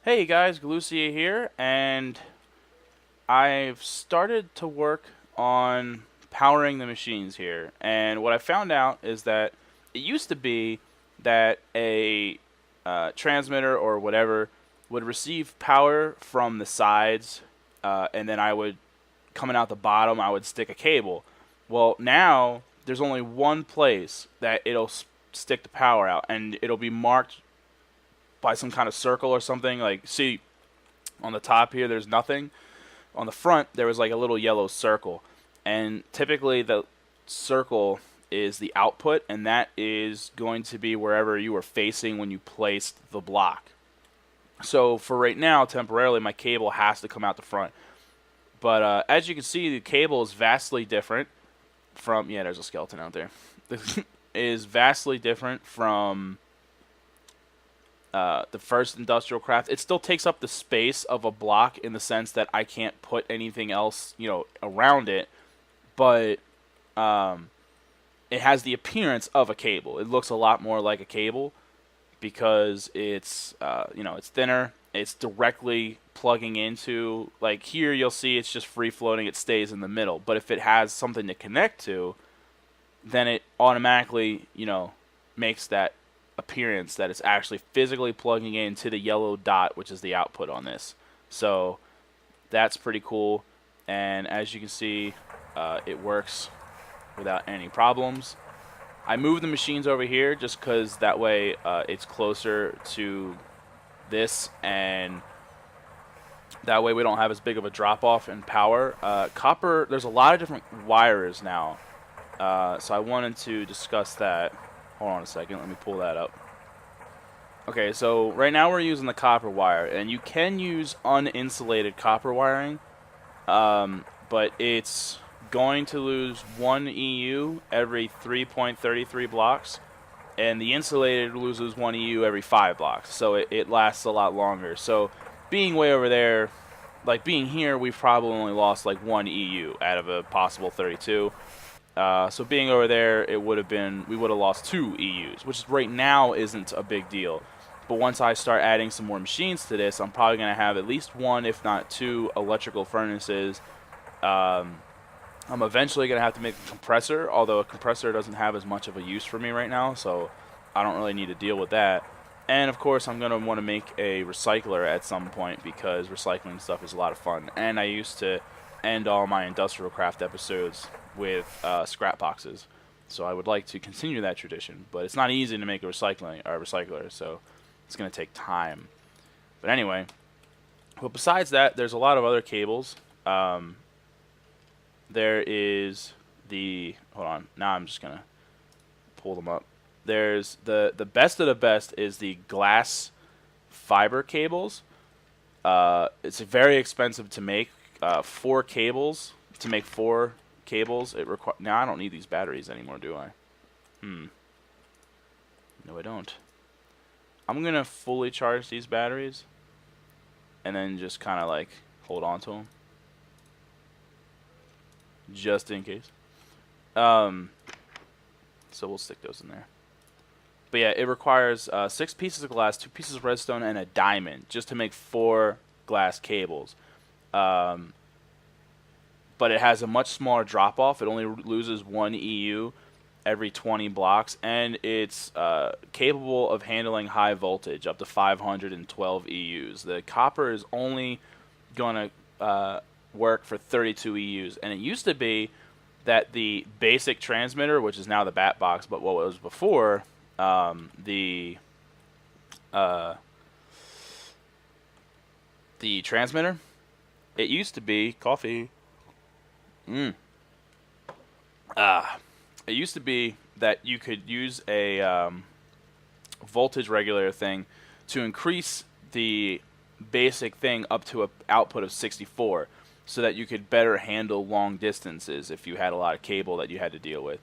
Hey guys, Galucia here, and I've started to work on powering the machines here. And what I found out is that it used to be that a transmitter or whatever would receive power from the sides, and then coming out the bottom, I would stick a cable. Well, now there's only one place that it'll stick the power out, and it'll be marked by some kind of circle or something. Like, see, on the top here, there's nothing. On the front, there was like a little yellow circle. And typically, the circle is the output, and that is going to be wherever you were facing when you placed the block. So, for right now, temporarily, my cable has to come out the front. But as you can see, the cable is vastly different from. Yeah, there's a skeleton out there. Is vastly different from the first IndustrialCraft. It still takes up the space of a block in the sense that I can't put anything else, around it, but it has the appearance of a cable. It looks a lot more like a cable because it's thinner. It's directly plugging into, like here you'll see it's just free floating. It stays in the middle. But if it has something to connect to, then it automatically, makes that appearance that it's actually physically plugging into the yellow dot, which is the output on this. So that's pretty cool. And as you can see, it works without any problems. I moved the machines over here just because that way it's closer to this, and that way we don't have as big of a drop off in power. Copper, there's a lot of different wires now. So I wanted to discuss that. Hold on a second, let me pull that up. Okay, so right now we're using the copper wire, and you can use uninsulated copper wiring, but it's going to lose 1 EU every 3.33 blocks, and the insulated loses 1 EU every 5 blocks, so it lasts a lot longer. So being way over there, like being here, we've probably only lost like 1 EU out of a possible 32. So being over there, we would have lost 2 EUs, which right now isn't a big deal. But once I start adding some more machines to this, I'm probably going to have at least 1, if not 2, electrical furnaces. I'm eventually going to have to make a compressor, although a compressor doesn't have as much of a use for me right now, so I don't really need to deal with that. And of course, I'm going to want to make a recycler at some point because recycling stuff is a lot of fun. And I used to end all my IndustrialCraft episodes with scrap boxes, so I would like to continue that tradition. But it's not easy to make a recycler, so it's going to take time. But anyway, but besides that, there's a lot of other cables. There is the hold on. Now I'm just gonna pull them up. There's the best of the best is the glass fiber cables. It's very expensive to make. 4 cables to make 4 cables. Now I don't need these batteries anymore, do I? No, I don't. I'm gonna fully charge these batteries, and then just kind of like hold on to them, just in case. So we'll stick those in there. But yeah, it requires 6 pieces of glass, 2 pieces of redstone, and a diamond just to make 4 glass cables. But it has a much smaller drop off. It only loses 1 EU every 20 blocks, and it's capable of handling high voltage up to 512 EUs. The copper is only going to work for 32 EUs, and it used to be that the basic transmitter, which is now the bat box, but what was before the transmitter, it used to be coffee. It used to be that you could use a voltage regulator thing to increase the basic thing up to an output of 64 so that you could better handle long distances if you had a lot of cable that you had to deal with.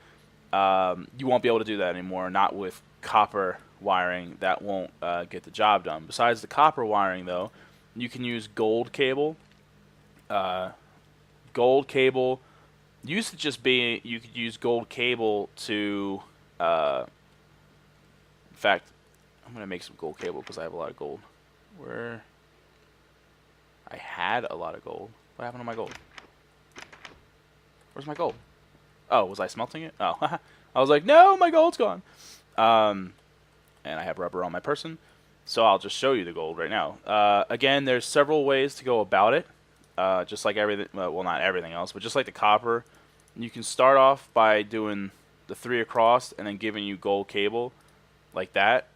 You won't be able to do that anymore, not with copper wiring. That won't get the job done. Besides the copper wiring, though, you can use gold cable. Gold cable used to just be, you could use gold cable to, in fact, I'm going to make some gold cable because I have a lot of gold. Where, I had a lot of gold. What happened to my gold? Where's my gold? Oh, was I smelting it? Oh, I was like, no, my gold's gone. And I have rubber on my person, so I'll just show you the gold right now. Again, there's several ways to go about it. Just like everything, well, not everything else, but just like the copper, you can start off by doing the 3 across and then giving you gold cable like that.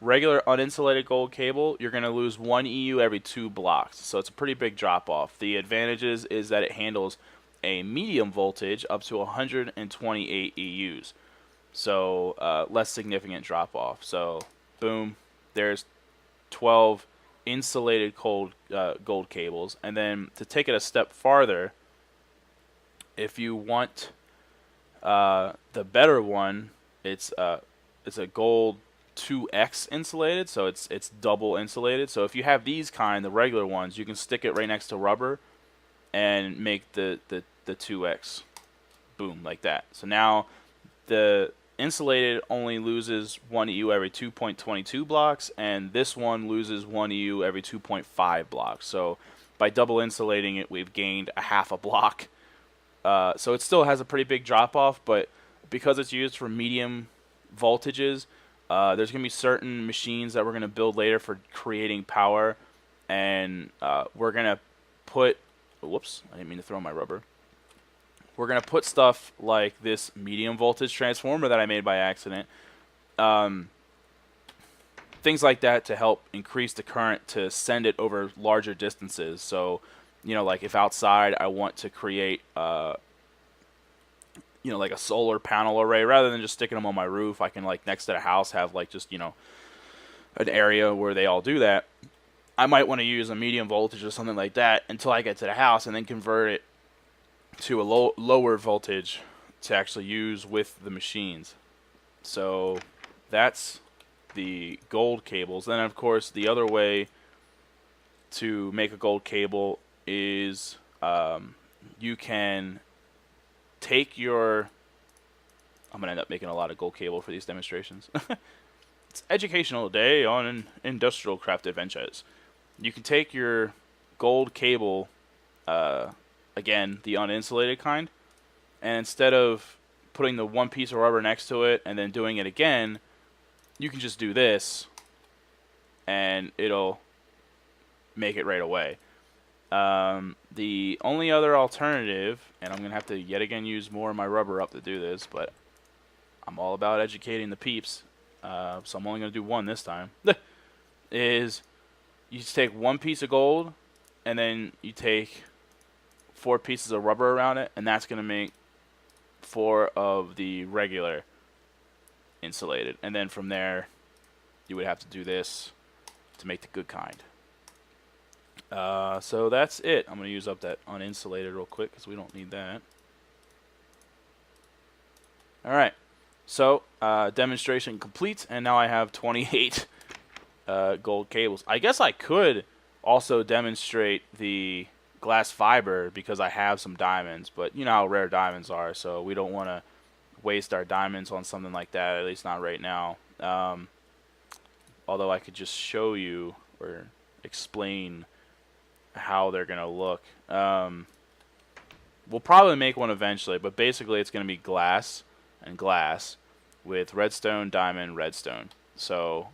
Regular uninsulated gold cable, you're going to lose 1 EU every 2 blocks, so it's a pretty big drop off. The advantages is that it handles a medium voltage up to 128 EUs, so less significant drop off. So boom, there's 12 insulated gold cables. And then to take it a step farther, if you want the better one, it's a gold 2X insulated, so it's double insulated. So if you have these kind, the regular ones, you can stick it right next to rubber and make the 2X. Boom, like that. So now the insulated only loses 1 EU every 2.22 blocks, and this one loses 1 EU every 2.5 blocks. So by double insulating it, we've gained a half a block. So it still has a pretty big drop off, but because it's used for medium voltages, there's going to be certain machines that we're going to build later for creating power, and we're going to put, whoops, I didn't mean to throw my rubber. We're going to put stuff like this medium voltage transformer that I made by accident. Things like that to help increase the current to send it over larger distances. So, you know, like if outside I want to create, you know, like a solar panel array, rather than just sticking them on my roof, I can, like, next to the house have, like, just, you know, an area where they all do that. I might want to use a medium voltage or something like that until I get to the house, and then convert it to a lower voltage to actually use with the machines. So that's the gold cables. Then of course the other way to make a gold cable is you can take your, I'm gonna end up making a lot of gold cable for these demonstrations. It's educational day on IndustrialCraft adventures. You can take your gold cable, again, the uninsulated kind, and instead of putting the one piece of rubber next to it and then doing it again, you can just do this and it'll make it right away. The only other alternative, and I'm going to have to yet again use more of my rubber up to do this, but I'm all about educating the peeps, so I'm only going to do one this time, is you just take one piece of gold and then you take 4 pieces of rubber around it, and that's going to make 4 of the regular insulated. And then from there, you would have to do this to make the good kind. So that's it. I'm going to use up that uninsulated real quick because we don't need that. Alright, so demonstration complete, and now I have 28 gold cables. I guess I could also demonstrate the glass fiber because I have some diamonds, but you know how rare diamonds are, so we don't want to waste our diamonds on something like that, at least not right now. Although I could just show you or explain how they're going to look. We'll probably make one eventually, but basically it's going to be glass and glass with redstone, diamond, redstone. So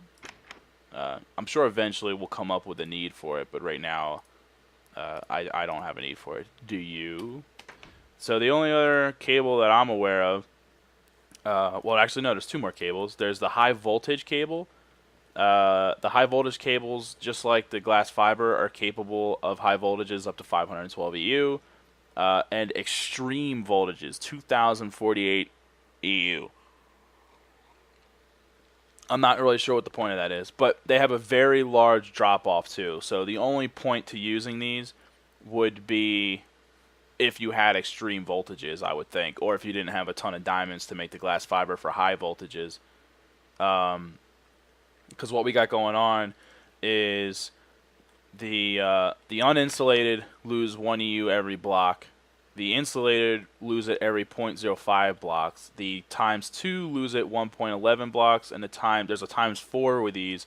I'm sure eventually we'll come up with a need for it, but right now I don't have a need for it. Do you? So the only other cable that I'm aware of, well, actually no, there's 2 more cables. There's the high voltage cable. The high voltage cables, just like the glass fiber, are capable of high voltages up to 512 EU, and extreme voltages, 2048 EU. I'm not really sure what the point of that is, but they have a very large drop-off too. So the only point to using these would be if you had extreme voltages, I would think, or if you didn't have a ton of diamonds to make the glass fiber for high voltages. Because what we got going on is the uninsulated lose 1 EU every block. The insulated lose it every 0.05 blocks. The ×2 lose it 1.11 blocks, and there's a ×4 with these,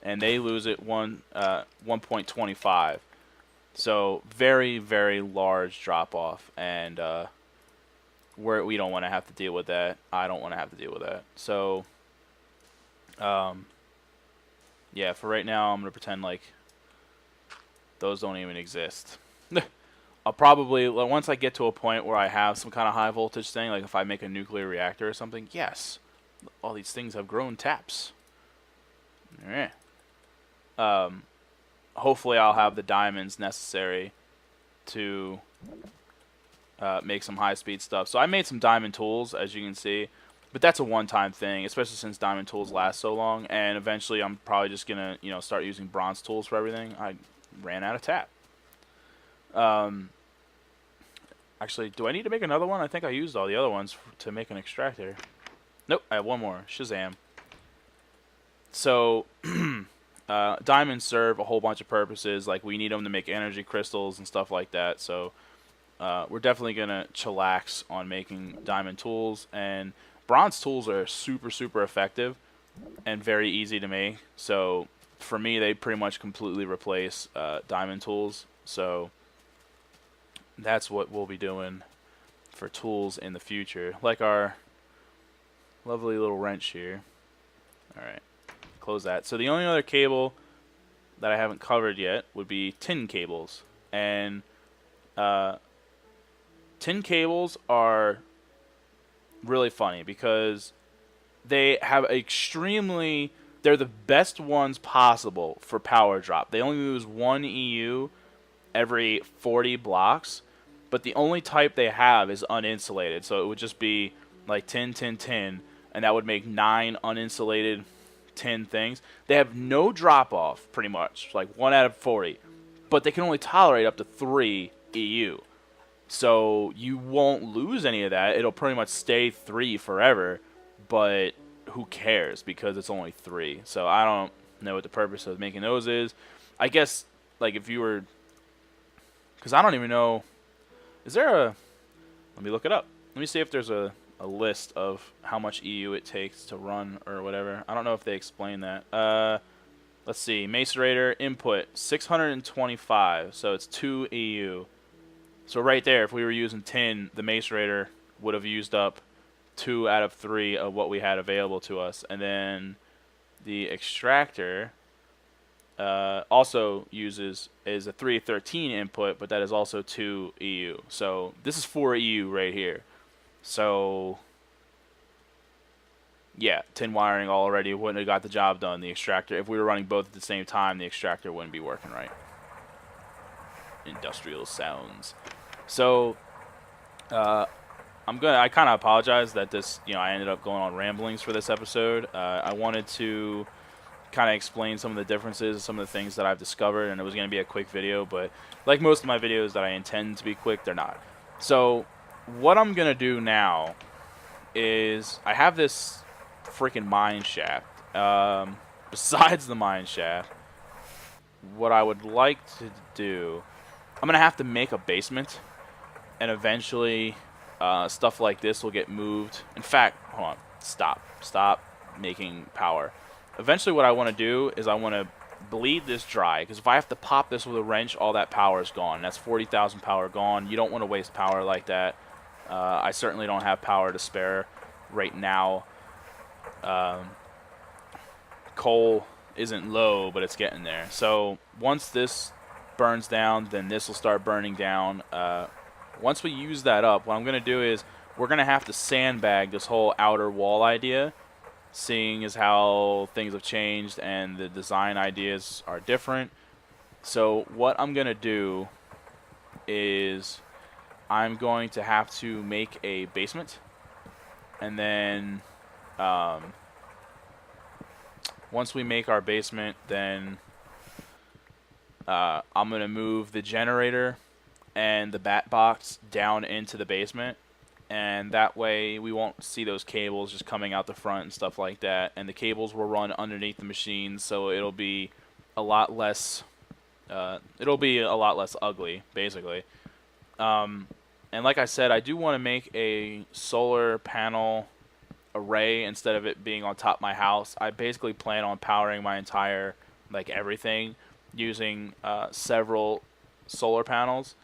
and they lose it 1.25. So very, very large drop off, and we don't want to have to deal with that. I don't want to have to deal with that. So, yeah, for right now, I'm gonna pretend like those don't even exist. I'll probably, once I get to a point where I have some kind of high voltage thing, like if I make a nuclear reactor or something, yes, all these things have grown taps. Alright. Hopefully I'll have the diamonds necessary to make some high-speed stuff. So I made some diamond tools, as you can see, but that's a one-time thing, especially since diamond tools last so long, and eventually I'm probably just going to, start using bronze tools for everything. I ran out of tap. Actually, do I need to make another one? I think I used all the other ones to make an extractor. Nope, I have one more. Shazam. So, diamonds serve a whole bunch of purposes. Like, we need them to make energy crystals and stuff like that. So, we're definitely going to chillax on making diamond tools. And bronze tools are super, super effective and very easy to make. So, for me, they pretty much completely replace diamond tools. So, that's what we'll be doing for tools in the future. Like our lovely little wrench here. Alright, close that. So the only other cable that I haven't covered yet would be tin cables. And tin cables are really funny because they have they're the best ones possible for power drop. They only lose 1 EU every 40 blocks, but the only type they have is uninsulated, so it would just be like tin, tin, tin, and that would make 9 uninsulated tin things. They have no drop off, pretty much, like 1 out of 40, but they can only tolerate up to 3 EU. So you won't lose any of that. It'll pretty much stay 3 forever, but who cares because it's only 3. So I don't know what the purpose of making those is. I guess, like, if you were, because I don't even know, is there a, let me look it up. Let me see if there's a list of how much EU it takes to run or whatever. I don't know if they explain that. Let's see, macerator input 625, so it's 2 EU. So right there, if we were using tin, the macerator would have used up 2 out of 3 of what we had available to us. And then the extractor also is a 313 input, but that is also 2 EU. So this is 4 EU right here. So yeah, tin wiring already wouldn't have got the job done. The extractor, if we were running both at the same time, the extractor wouldn't be working right. Industrial sounds. So I kind of apologize that this, I ended up going on ramblings for this episode. I wanted to kind of explain some of the differences, some of the things that I've discovered, and it was going to be a quick video, but like most of my videos that I intend to be quick, they're not. So what I'm going to do now is I have this freaking mine shaft. Besides the mine shaft, what I would like to do, I'm going to have to make a basement, and eventually stuff like this will get moved. In fact, hold on, stop making power. Eventually what I want to do is I want to bleed this dry, because if I have to pop this with a wrench, all that power is gone. That's 40,000 power gone. You don't want to waste power like that. I certainly don't have power to spare right now. Coal isn't low, but it's getting there. So once this burns down, then this will start burning down. Once we use that up, what I'm going to do is we're going to have to sandbag this whole outer wall idea, seeing as how things have changed and the design ideas are different. So what I'm going to do is I'm going to have to make a basement, and then once we make our basement, then I'm going to move the generator and the bat box down into the basement, and that way we won't see those cables just coming out the front and stuff like that, and the cables will run underneath the machine, so it'll be a lot less ugly, basically. And like I said, I do want to make a solar panel array instead of it being on top of my house. I basically plan on powering my entire, everything, using several solar panels.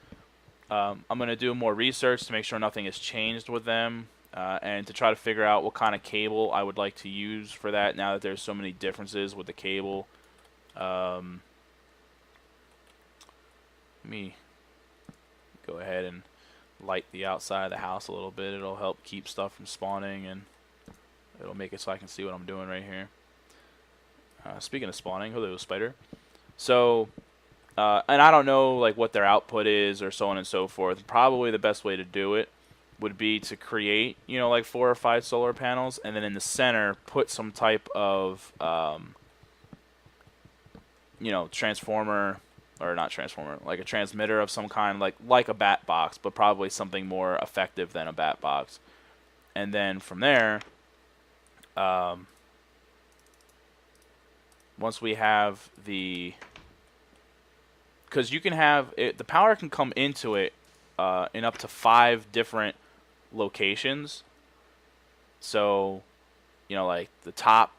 I'm going to do more research to make sure nothing has changed with them, and to try to figure out what kind of cable I would like to use for that now that there's so many differences with the cable. Let me go ahead and light the outside of the house a little bit. It'll help keep stuff from spawning, and it'll make it so I can see what I'm doing right here. Speaking of spawning, hello, spider. So, and I don't know like what their output is or so on and so forth. Probably the best way to do it would be to create, you know, like 4 or 5 solar panels, and then in the center put some type of, you know, transformer, or not transformer, like a transmitter of some kind, like a bat box, but probably something more effective than a bat box. And then from there, once we have the, because you can have it, the power can come into it in up to 5 different locations. So, you know, like the top,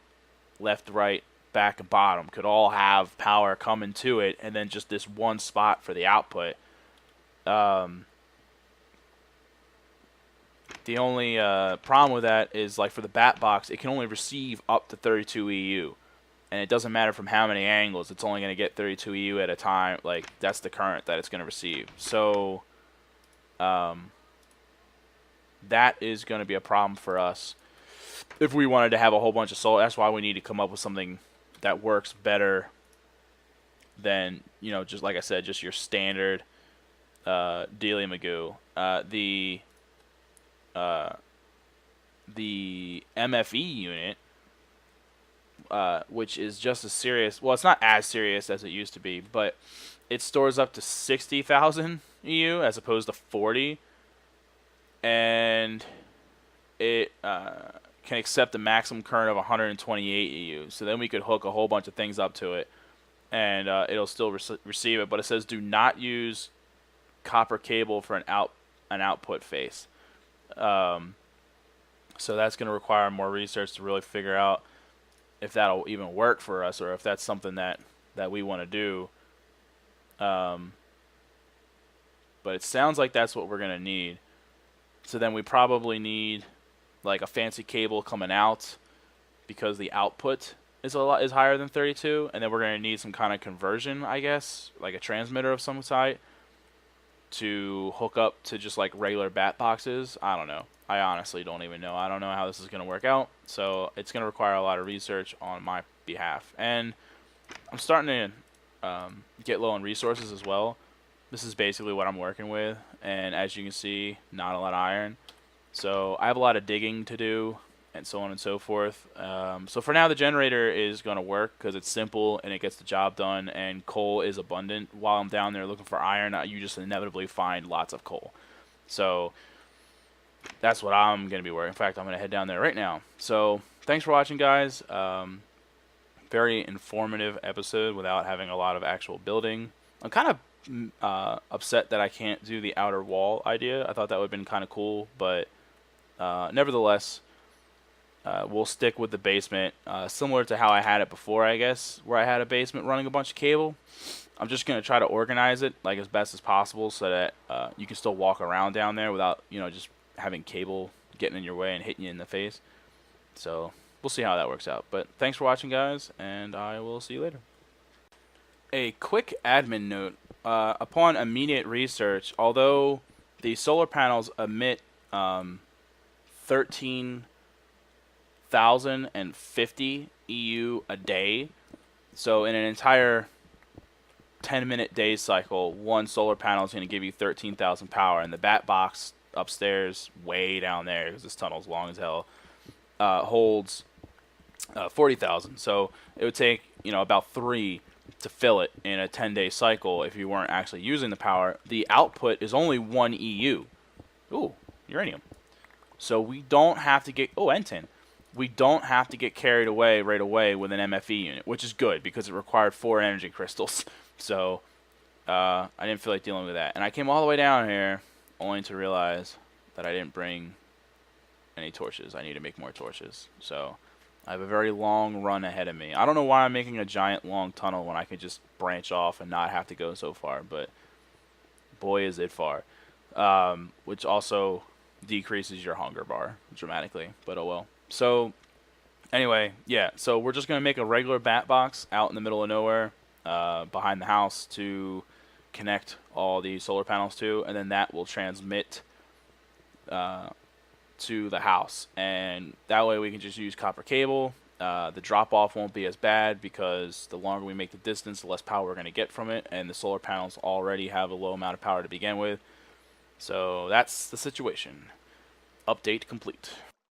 left, right, back, and bottom could all have power coming to it, and then just this one spot for the output. The only problem with that is, like, for the bat box, it can only receive up to 32 EU. And it doesn't matter from how many angles, it's only going to get 32 EU at a time. Like, that's the current that it's going to receive. So, that is going to be a problem for us if we wanted to have a whole bunch of solar. That's why we need to come up with something that works better than, you know, just like I said, just your standard dealy-magoo. The MFE unit, which is just as serious. Well, it's not as serious as it used to be, but it stores up to 60,000 EU as opposed to 40, and it can accept a maximum current of 128 EU. So then we could hook a whole bunch of things up to it, and it'll still receive it. But it says do not use copper cable for an output face. So that's going to require more research to really figure out if that'll even work for us, or if that's something that we want to do. But it sounds like that's what we're going to need. So then we probably need like a fancy cable coming out, because the output is higher than 32, and then we're going to need some kind of conversion, I guess, like a transmitter of some sort, to hook up to just like regular bat boxes. I don't know. I honestly don't even know. I don't know how this is going to work out. So it's going to require a lot of research on my behalf. And I'm starting to get low on resources as well. This is basically what I'm working with. And as you can see, not a lot of iron. So I have a lot of digging to do, and so on and so forth. So for now, the generator is going to work because it's simple and it gets the job done, and coal is abundant. While I'm down there looking for iron, you just inevitably find lots of coal. So that's what I'm going to be working. In fact, I'm going to head down there right now. So thanks for watching, guys. Very informative episode without having a lot of actual building. I'm kind of upset that I can't do the outer wall idea. I thought that would have been kind of cool, but nevertheless, we'll stick with the basement, similar to how I had it before, I guess, where I had a basement running a bunch of cable. I'm just going to try to organize it like as best as possible so that you can still walk around down there without, you know, just having cable getting in your way and hitting you in the face. So we'll see how that works out. But thanks for watching, guys, and I will see you later. A quick admin note. Upon immediate research, although the solar panels emit 13,050 EU a day, so in an entire 10-minute day cycle, one solar panel is going to give you 13,000 power, and the bat box upstairs, way down there, because this tunnel's long as hell, holds 40,000. So it would take, you know, about 3 to fill it in a 10-day cycle if you weren't actually using the power. The output is only 1 EU. Ooh, uranium. So we don't have to get, oh, and tin. We don't have to get carried away right away with an MFE unit, which is good because it required 4 energy crystals. So I didn't feel like dealing with that. And I came all the way down here only to realize that I didn't bring any torches. I need to make more torches. So I have a very long run ahead of me. I don't know why I'm making a giant long tunnel when I could just branch off and not have to go so far, but boy is it far. Which also decreases your hunger bar dramatically, but oh well. So anyway, yeah, so we're just going to make a regular bat box out in the middle of nowhere, behind the house to connect all the solar panels to, and then that will transmit uh, to the house, and that way we can just use copper cable. The drop off won't be as bad because the longer we make the distance, the less power we're going to get from it, and the solar panels already have a low amount of power to begin with. So that's the situation. Update complete.